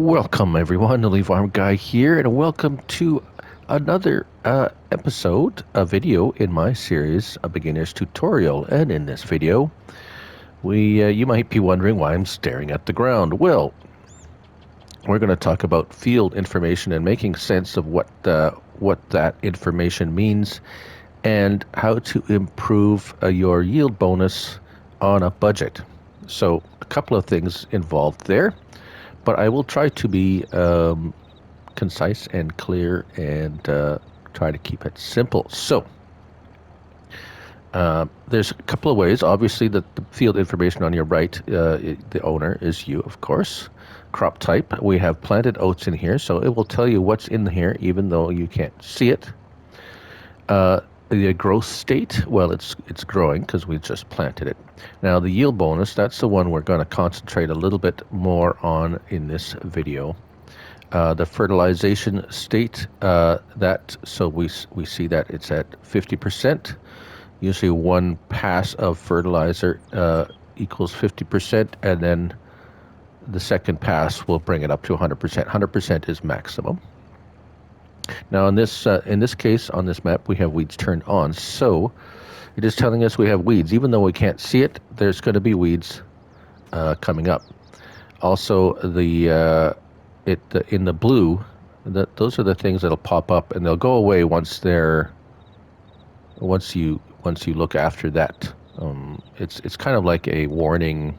Welcome everyone, the Leaf Farm Guy here, and welcome to another a video in my series, A Beginner's Tutorial. And in this video, you might be wondering why I'm staring at the ground. Well, we're going to talk about field information and making sense of what that information means, and how to improve your yield bonus on a budget. So, a couple of things involved there. But I will try to be concise and clear and try to keep it simple. So there's a couple of ways. Obviously, the field information on your right, the owner is you, of course. Crop type, we have planted oats in here, so it will tell you what's in here, even though you can't see it. The growth state, well, it's growing because we just planted it. Now the yield bonus, that's the one we're going to concentrate a little bit more on in this video. The fertilization state, so we see that it's at 50%. Usually one pass of fertilizer equals 50%, and then the second pass will bring it up to 100%. 100% is maximum. Now in this case, on this map, we have weeds turned on. So it is telling us we have weeds. Even though we can't see it, there's going to be weeds coming up. Also, in the blue, those are the things that'll pop up, and they'll go away once you look after that. It's kind of like a warning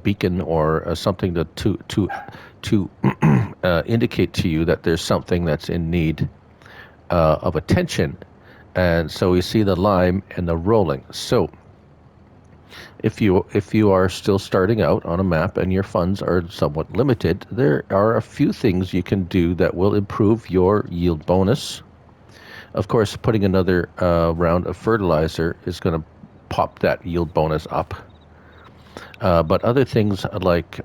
beacon or something to indicate to you that there's something that's in need of attention. And so we see the lime and the rolling. So if you are still starting out on a map and your funds are somewhat limited, there are a few things you can do that will improve your yield bonus. Of course, putting another round of fertilizer is going to pop that yield bonus up. But other things like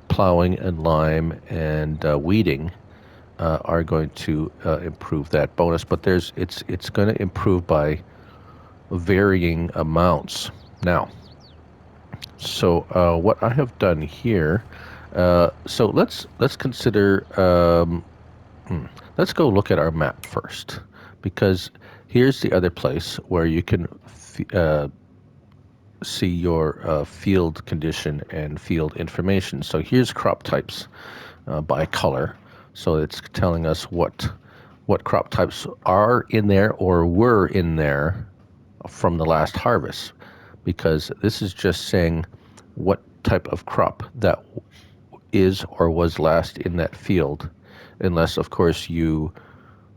plowing and lime and weeding are going to improve that bonus. But it's going to improve by varying amounts. Now, so what I have done here, so let's consider, let's go look at our map first, because here's the other place where you can see your field condition and field information. So here's crop types by color. So it's telling us what crop types are in there or were in there from the last harvest, because this is just saying what type of crop that is or was last in that field, unless of course you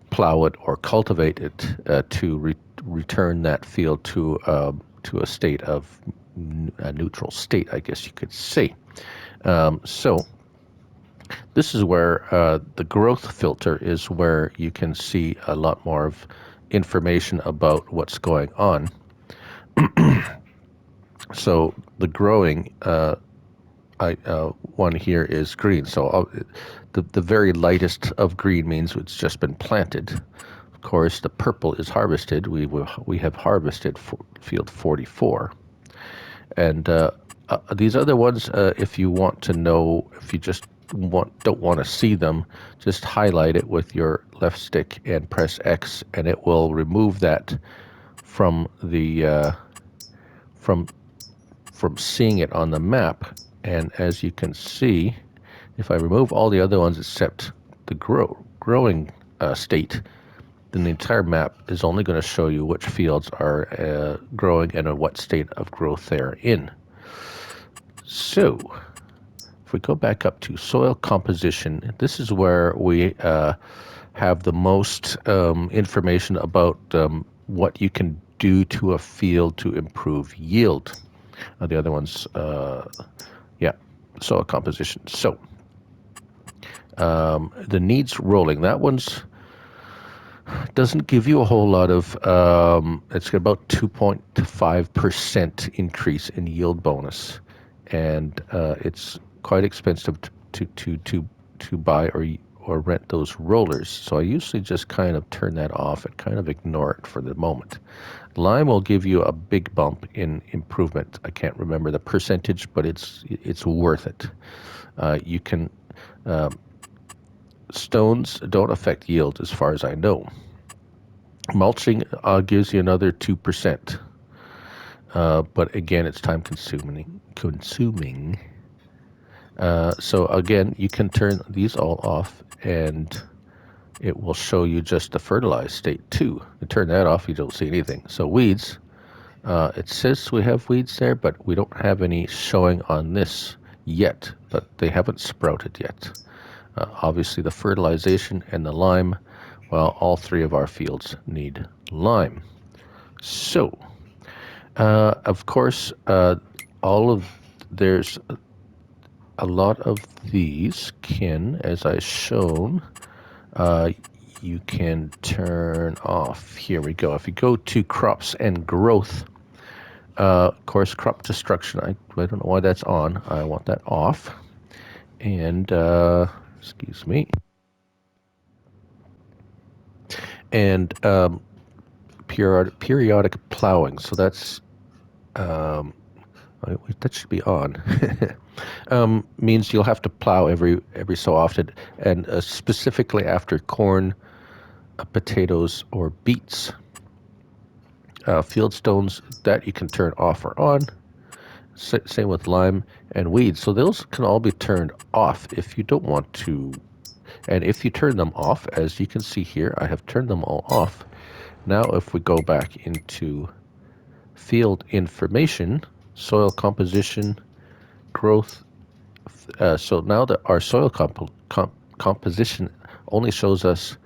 plow it or cultivate it to return that field to a state of a neutral state, I guess you could say. So this is where the growth filter is where you can see a lot more of information about what's going on. So the growing one here is green. So the very lightest of green means it's just been planted. Of course, the purple is harvested. We have harvested field 44. And these other ones, if you want to know, if you just don't want to see them, just highlight it with your left stick and press X, and it will remove that from the from seeing it on the map. And as you can see, if I remove all the other ones except the growing state, then the entire map is only going to show you which fields are growing and in what state of growth they're in. So if we go back up to soil composition, this is where we have the most information about what you can do to a field to improve yield. The other ones, soil composition. So the needs rolling, that one's doesn't give you a whole lot of, it's about 2.5% increase in yield bonus, and it's quite expensive to buy or rent those rollers. So I usually just kind of turn that off and kind of ignore it for the moment. Lime will give you a big bump in improvement. I can't remember the percentage, but it's worth it. You can stones don't affect yield as far as I know. Mulching gives you another 2%, but again, it's time consuming. So again, you can turn these all off, and it will show you just the fertilized state too. You turn that off, you don't see anything. So weeds, it says we have weeds there, but we don't have any showing on this yet, but they haven't sprouted yet. Obviously the fertilization and the lime, well, all three of our fields need lime. So, of course, there's a lot of these as I shown, you can turn off. Here we go. If you go to crops and growth, of course, crop destruction, I don't know why that's on. I want that off. And, excuse me. And periodic plowing. So that's, that should be on. Means you'll have to plow every so often, and specifically after corn, potatoes, or beets. Field stones, that you can turn off or on. Same with lime and weeds. So those can all be turned off if you don't want to. And if you turn them off, as you can see here, I have turned them all off. Now if we go back into field information, soil composition, growth. So now that our soil composition only shows us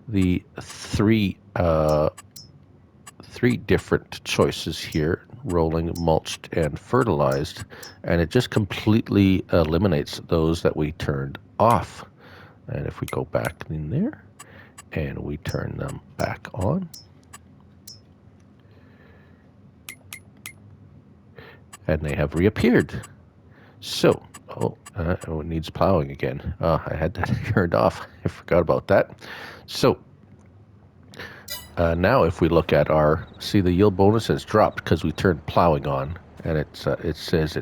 the three different choices here: rolling, mulched, and fertilized, and it just completely eliminates those that we turned off. And if we go back in there and we turn them back on, and they have reappeared. So, it needs plowing again. I had that turned off. I forgot about that. So, now if we look at see the yield bonus has dropped because we turned plowing on, and it says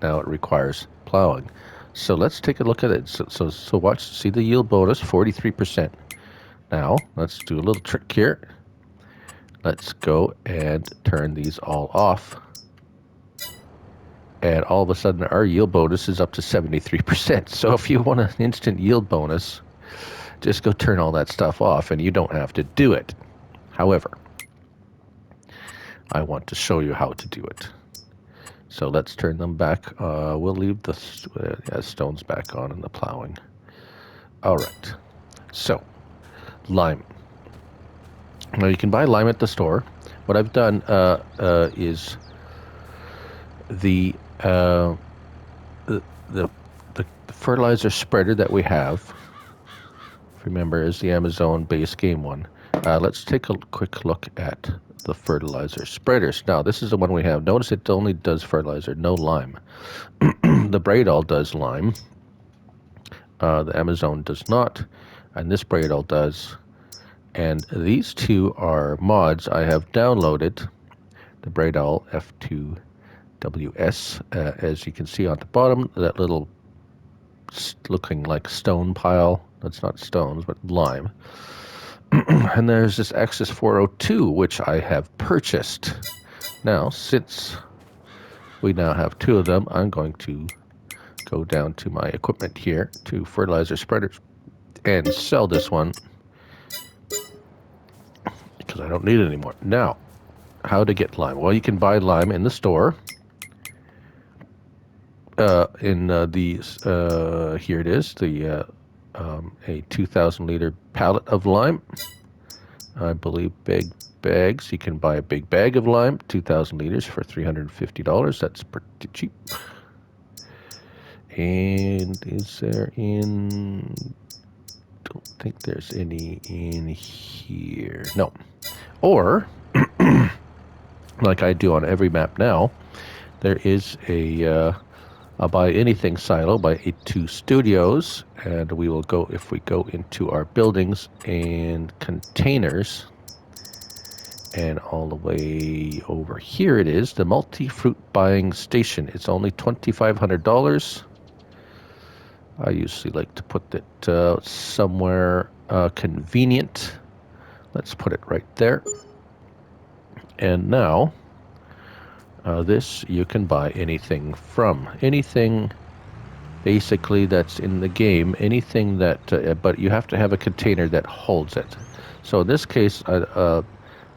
now it requires plowing. So let's take a look at it. So watch, see the yield bonus, 43%. Now let's do a little trick here. Let's go and turn these all off. And all of a sudden our yield bonus is up to 73%. So if you want an instant yield bonus, just go turn all that stuff off and you don't have to do it. However, I want to show you how to do it. So let's turn them back. We'll leave the stones back on and the plowing. All right. So, lime. Now you can buy lime at the store. What I've done is the fertilizer spreader that we have, remember, is the Amazon base game one. Let's take a quick look at the fertilizer spreaders. Now, this is the one we have. Notice it only does fertilizer, no lime. The Braidall does lime. The Amazon does not, and this Braidall does. And these two are mods I have downloaded. The Braidall F22WS, as you can see on the bottom, that little looking like stone pile. That's not stones, but lime. And there's this Axis 402, which I have purchased. Now, since we now have two of them, I'm going to go down to my equipment here to fertilizer spreaders and sell this one because I don't need it anymore. Now, how to get lime? Well, you can buy lime in the store. Here it is, a 2,000 liter pallet of lime. I believe big bags. You can buy a big bag of lime, 2,000 liters for $350. That's pretty cheap. And is there don't think there's any in here. No. Or, like I do on every map now, there is a I'll buy anything silo by 82 Studios, and we will go, if we go into our buildings and containers, and all the way over here it is, the multi-fruit buying station. It's only $2,500. I usually like to put it somewhere convenient. Let's put it right there. And now, this you can buy anything from. Anything basically that's in the game, anything that, but you have to have a container that holds it. So in this case,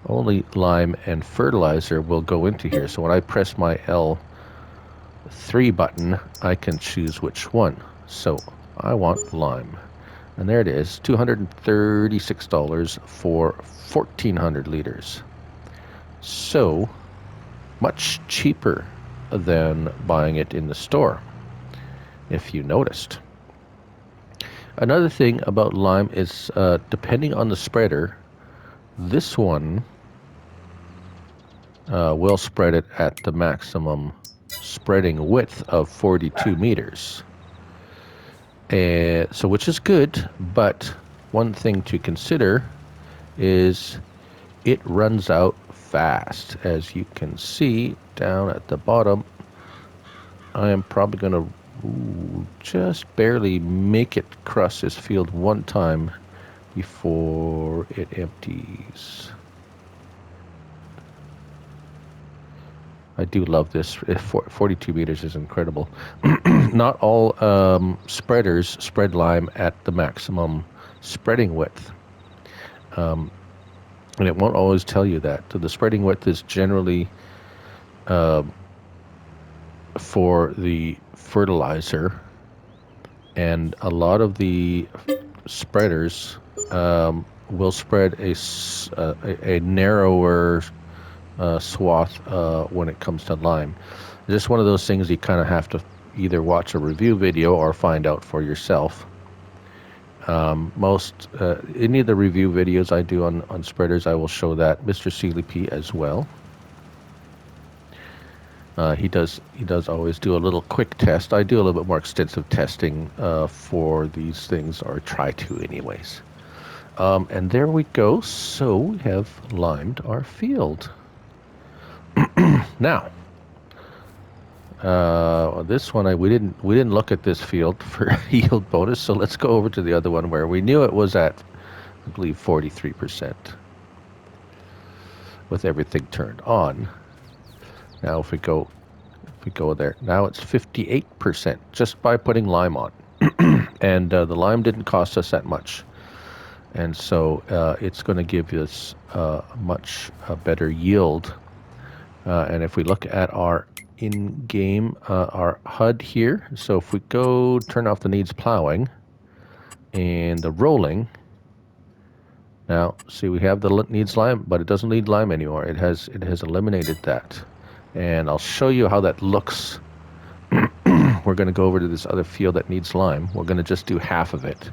only lime and fertilizer will go into here. So when I press my L3 button, I can choose which one. So I want lime. And there it is, $236 for 1,400 liters. So much cheaper than buying it in the store, if you noticed. Another thing about lime is, depending on the spreader, this one will spread it at the maximum spreading width of 42 meters. So which is good, but one thing to consider is it runs out fast. As you can see down at the bottom, I am probably going to just barely make it cross this field one time before it empties. I do love this. 42 meters is incredible. Not all spreaders spread lime at the maximum spreading width. And it won't always tell you that. So the spreading width is generally for the fertilizer, and a lot of the spreaders will spread a narrower swath when it comes to lime. It's just one of those things you kind of have to either watch a review video or find out for yourself. Any of the review videos I do on spreaders, I will show that. Mr. CLP as well. He does always do a little quick test. I do a little bit more extensive testing for these things, or try to anyways. And there we go. So we have limed our field. Now, this one we didn't look at this field for yield bonus. So let's go over to the other one where we knew it was at, I believe, 43% with everything turned on. Now if we go there, now it's 58% just by putting lime on. And the lime didn't cost us that much. And so it's going to give us a much better yield. And if we look at our in-game, our HUD here, so if we go turn off the needs plowing and the rolling, now see we have the needs lime, but it doesn't need lime anymore. It has eliminated that. And I'll show you how that looks. We're going to go over to this other field that needs lime. We're going to just do half of it.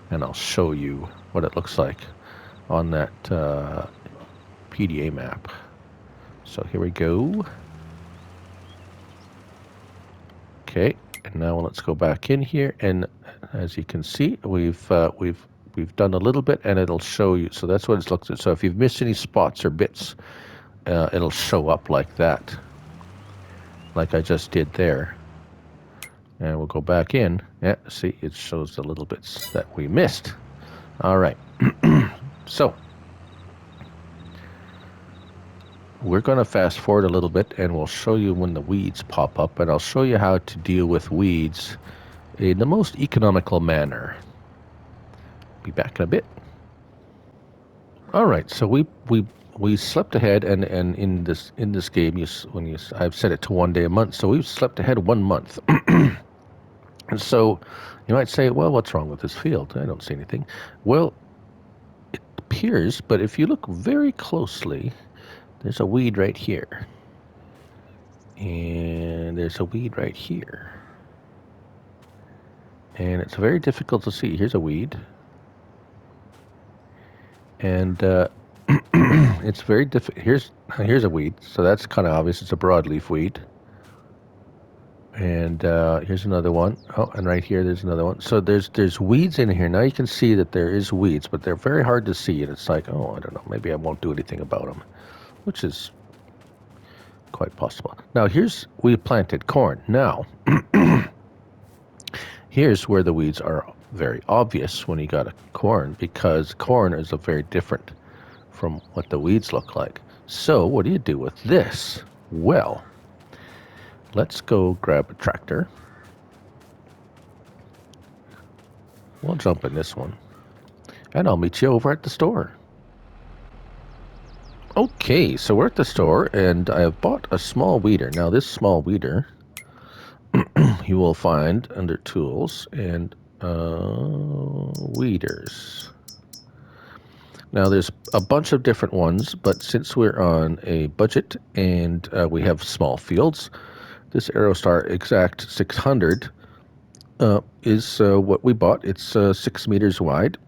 And I'll show you what it looks like on that PDA map. So here we go. Okay, and now let's go back in here. And as you can see, we've done a little bit, and it'll show you. So that's what it looks like. So if you've missed any spots or bits, it'll show up like that, like I just did there. And we'll go back in. Yeah, see, it shows the little bits that we missed. All right. So we're going to fast forward a little bit, and we'll show you when the weeds pop up, and I'll show you how to deal with weeds in the most economical manner. Be back in a bit. All right, so we slept ahead, and in this game, I've set it to 1 day a month, so we've slept ahead 1 month. And so you might say, well, what's wrong with this field? I don't see anything. Well, it appears, but if you look very closely, there's a weed right here. And there's a weed right here. And it's very difficult to see. Here's a weed. And it's very difficult. Here's a weed. So that's kind of obvious. It's a broadleaf weed. And here's another one. Oh, and right here there's another one. So there's weeds in here. Now you can see that there is weeds, but they're very hard to see. And it's like, oh, I don't know, maybe I won't do anything about them, which is quite possible. Now we planted corn. Now here's where the weeds are very obvious when you got a corn, because corn is a very different from what the weeds look like. So what do you do with this? Well, let's go grab a tractor. We'll jump in this one, and I'll meet you over at the store. Okay, so we're at the store, and I have bought a small weeder. Now this small weeder you will find under tools and weeders. Now there's a bunch of different ones, but since we're on a budget and we have small fields, this Aerostar Exact 600 is what we bought. It's 6 meters wide.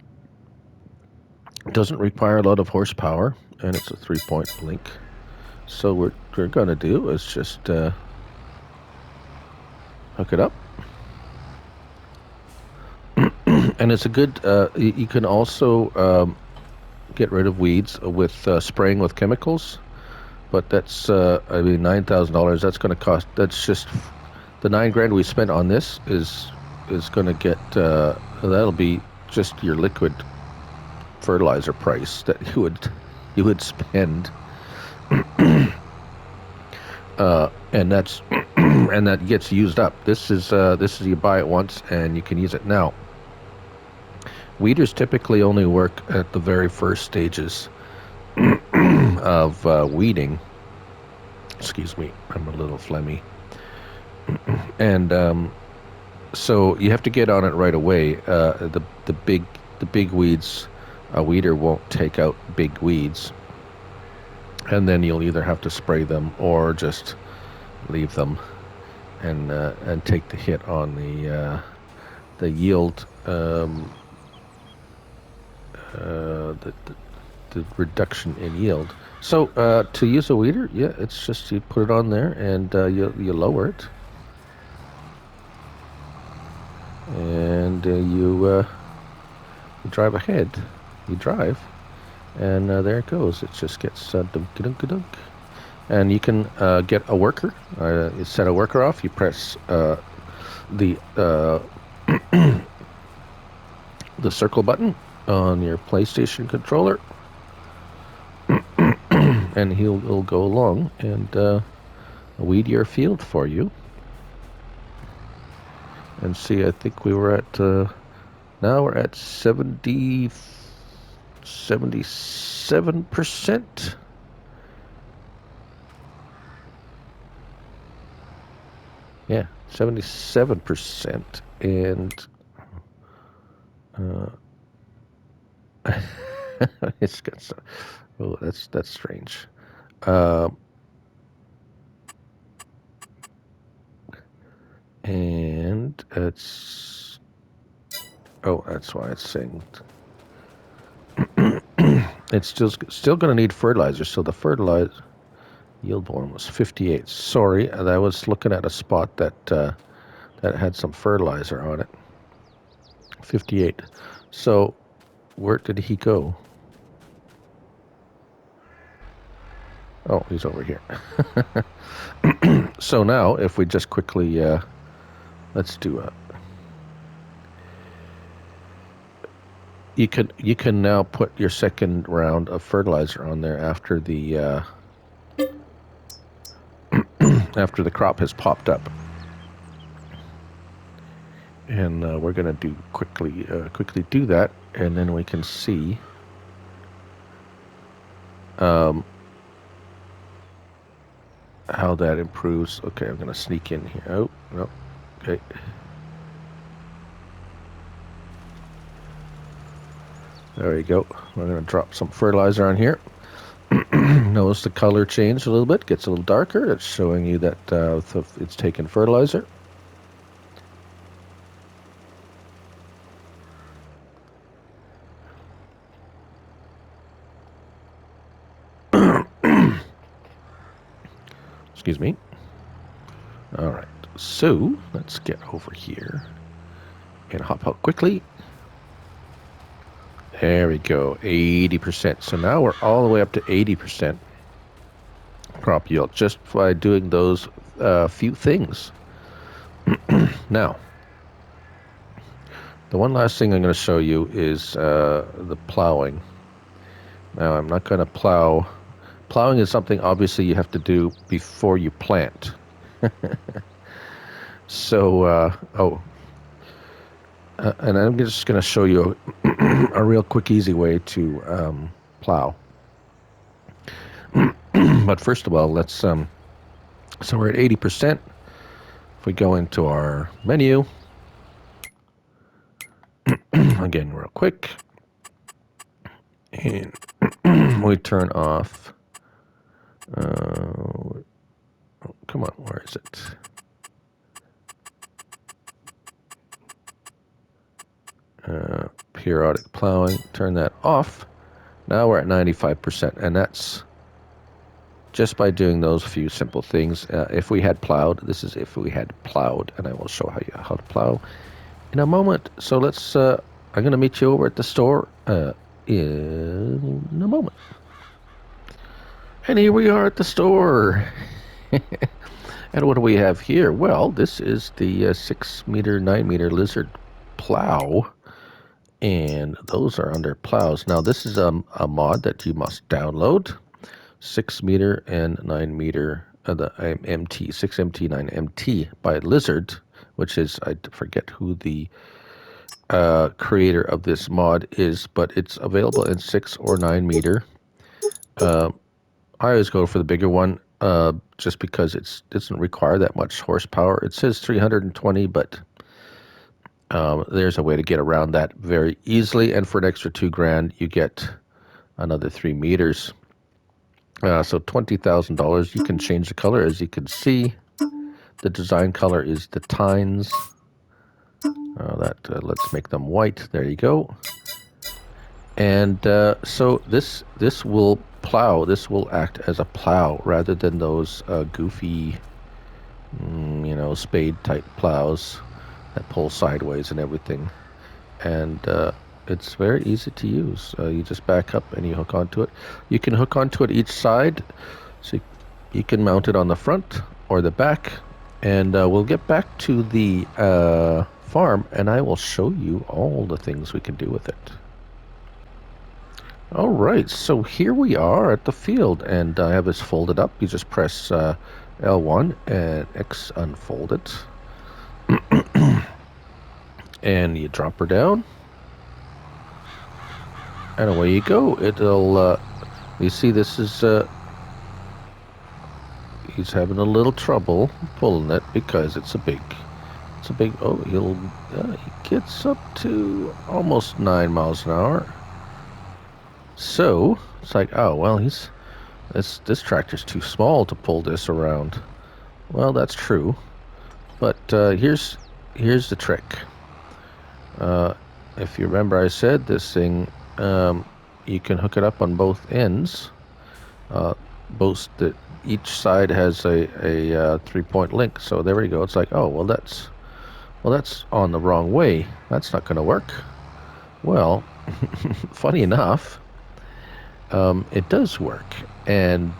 It doesn't require a lot of horsepower, and it's a 3-point link. So what we're going to do is just hook it up. And it's a good, you can also get rid of weeds with spraying with chemicals, but that's, I mean, $9,000, that's going to cost, that's just, the $9,000 we spent on this is going to get, that'll be just your liquid fertilizer price that you would spend. And that's and that gets used up. This is you buy it once and you can use it. Now, weeders typically only work at the very first stages of weeding. Excuse me, I'm a little phlegmy. And so you have to get on it right away. The big weeds, a weeder won't take out big weeds, and then you'll either have to spray them or just leave them and take the hit on the yield, the reduction in yield. So to use a weeder, yeah, it's just you put it on there and you lower it, and you drive ahead. You drive, and there it goes. It just gets dunk-a-dunk-a-dunk. And you can get a worker. You set a worker off. You press the the circle button on your PlayStation controller, and he'll go along and weed your field for you. And see, I think we were at now we're at 77%. Yeah, 77%, and it's got some, oh, that's strange. And it's, oh, that's why it's saying it's still going to need fertilizer. So the fertilizer yield borne was 58. Sorry, I was looking at a spot that that had some fertilizer on it. 58. So where did he go? Oh, he's over here. So now, if we just quickly, let's do a. You can now put your second round of fertilizer on there after the after the crop has popped up. And we're gonna do quickly do that, and then we can see how that improves. Okay, I'm gonna sneak in here. Oh no, okay. There you go. We're gonna drop some fertilizer on here. Notice the color changed a little bit, gets a little darker. It's showing you that it's taken fertilizer. Excuse me. All right. So let's get over here and hop out quickly. There we go, 80%. So now we're all the way up to 80% crop yield just by doing those few things. Now, the one last thing I'm going to show you is the plowing. Now, I'm not going to plow. Plowing is something obviously you have to do before you plant. So, and I'm just going to show you a real quick, easy way to plow. But first of all, let's, so we're at 80%. If we go into our menu, again, real quick, and we turn off, come on, where is it? Periodic plowing, turn that off. Now we're at 95%, and that's just by doing those few simple things. If we had plowed, this is if we had plowed, and I will show how to plow in a moment. So let's, I'm going to meet you over at the store in a moment. And here we are at the store. And what do we have here? Well, this is the 6 meter, 9 meter lizard plow. And those are under plows. Now, this is a mod that you must download. 6 meter and 9 meter, the MT, 6MT, 9MT by Lizard, which is, I forget who the creator of this mod is, but it's available in 6 or 9 meter. I always go for the bigger one, just because it doesn't require that much horsepower. It says 320, but there's a way to get around that very easily. And for an extra $2,000, you get another 3 meters. So $20,000. You can change the color, as you can see. The design color is the tines. Let's make them white. There you go. And so this will plow. This will act as a plow rather than those goofy, spade type plows that pull sideways and everything. And it's very easy to use. You just back up and you hook onto it. You can hook onto it each side, so you can mount it on the front or the back. And we'll get back to the farm, and I will show you all the things we can do with it. All right, so here we are at the field, and I have this folded up. You just press L1 and X unfold it. And you drop her down. And away you go. It'll, you see this is, he's having a little trouble pulling it because it's a big, oh, he gets up to almost 9 miles an hour. So, it's like, oh, well, this tractor's too small to pull this around. Well, that's true. But here's the trick. If you remember, I said this thing, you can hook it up on both ends. Each side has a 3-point link. So there we go. It's like, oh, well, that's on the wrong way. That's not going to work. Well, funny enough, it does work. And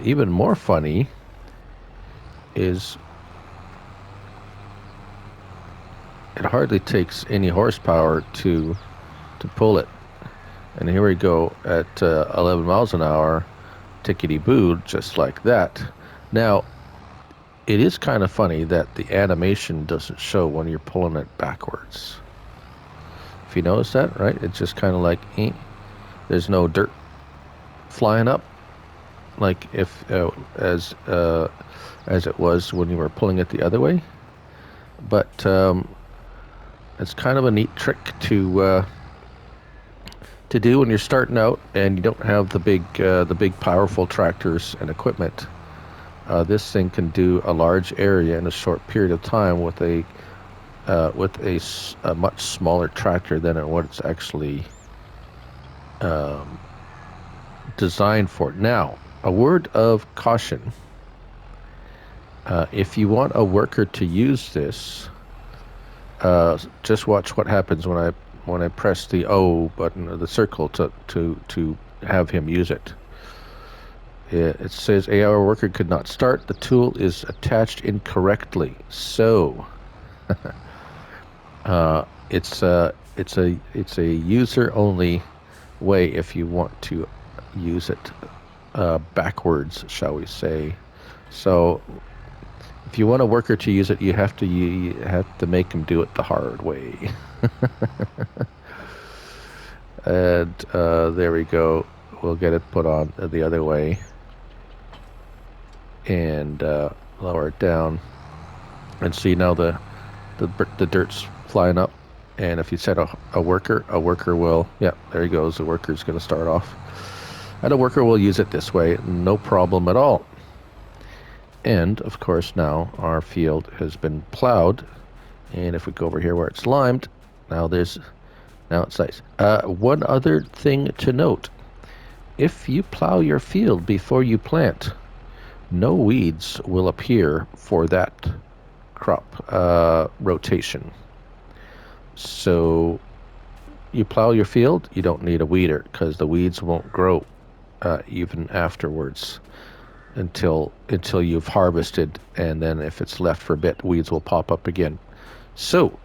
even more funny is it hardly takes any horsepower to pull it. And here we go at 11 miles an hour, tickety-boo, just like that. Now, it is kind of funny that the animation doesn't show when you're pulling it backwards. If you notice that, right? It's just kind of like, there's no dirt flying up, like if as it was when you were pulling it the other way. But it's kind of a neat trick to do when you're starting out and you don't have the big powerful tractors and equipment. This thing can do a large area in a short period of time with a much smaller tractor than what it's actually designed for. Now, a word of caution. If you want a worker to use this, just watch what happens when I press the O button or the circle to have him use it. It says AR worker could not start. The tool is attached incorrectly. So it's a user only way if you want to use it backwards, shall we say. So if you want a worker to use it, you have to make him do it the hard way. And there we go. We'll get it put on the other way and lower it down. And see now the dirt's flying up. And if you set a worker will, yeah, there he goes. The worker's going to start off. And a worker will use it this way, no problem at all. And of course now our field has been plowed. And if we go over here where it's limed, now it's nice. One other thing to note: if you plow your field before you plant, no weeds will appear for that crop rotation. So you plow your field, you don't need a weeder because the weeds won't grow even afterwards until you've harvested, and then if it's left for a bit, weeds will pop up again. So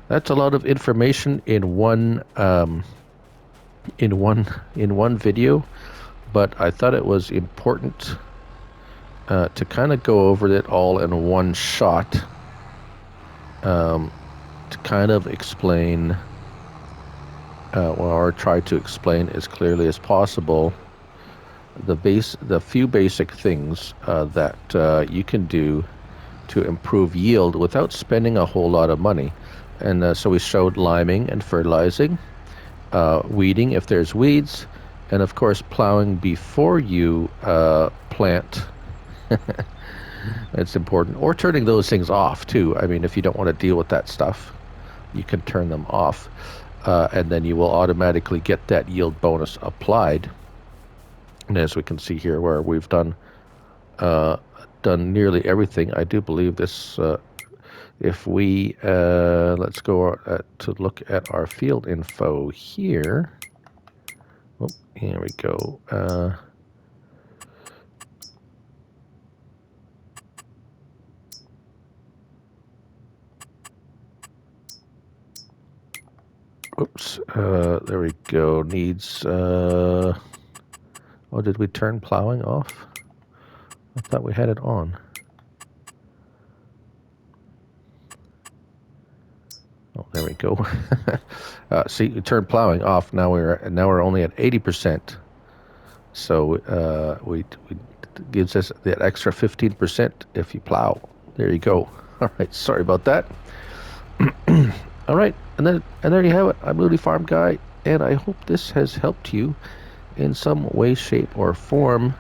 that's a lot of information in one video, but I thought it was important to kind of go over it all in one shot, to kind of explain or try to explain as clearly as possible the few basic things that you can do to improve yield without spending a whole lot of money. And so we showed liming and fertilizing, weeding if there's weeds, and of course plowing before you plant. It's important. Or turning those things off too. I mean, if you don't want to deal with that stuff, you can turn them off, and then you will automatically get that yield bonus applied. And as we can see here, where we've done nearly everything, I do believe this. If we let's go to look at our field info here. Oh, here we go. Oops. There we go. Needs. Oh, did we turn plowing off? I thought we had it on. Oh, there we go. See, we turned plowing off. Now we're only at 80%. So we gives us that extra 15% if you plow. There you go. All right. Sorry about that. All right, and there you have it. I'm Moody Farm Guy, and I hope this has helped you in some way, shape, or form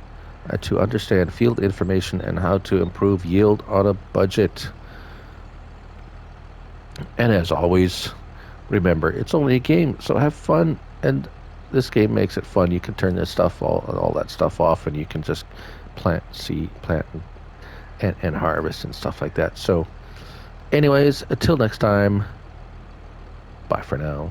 to understand field information and how to improve yield on a budget. And as always, remember, it's only a game, so have fun. And this game makes it fun. You can turn this stuff, all that stuff off, and you can just plant, and harvest and stuff like that. So anyways, until next time, bye for now.